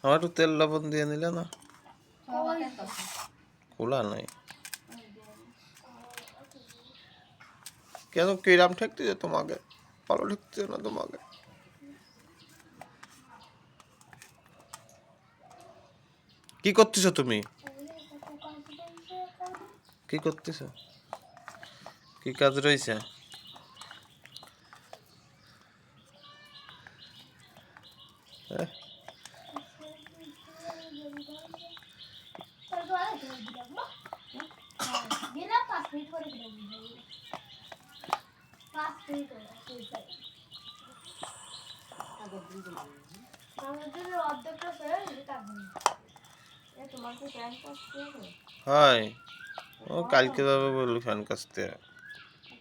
আমার একটু তেল লবণ দিয়ে নিলে না? খোলা নাই কেন? কিরাম ঠেকতেছে তোমাকে? ভালো ঠেকতেছে না তোমাকে? কি করতেছো তুমি? কি করতেছো? কি কাজ রয়েছে? হয় ও কালকে যাবে বললো ফ্যান কাচতে।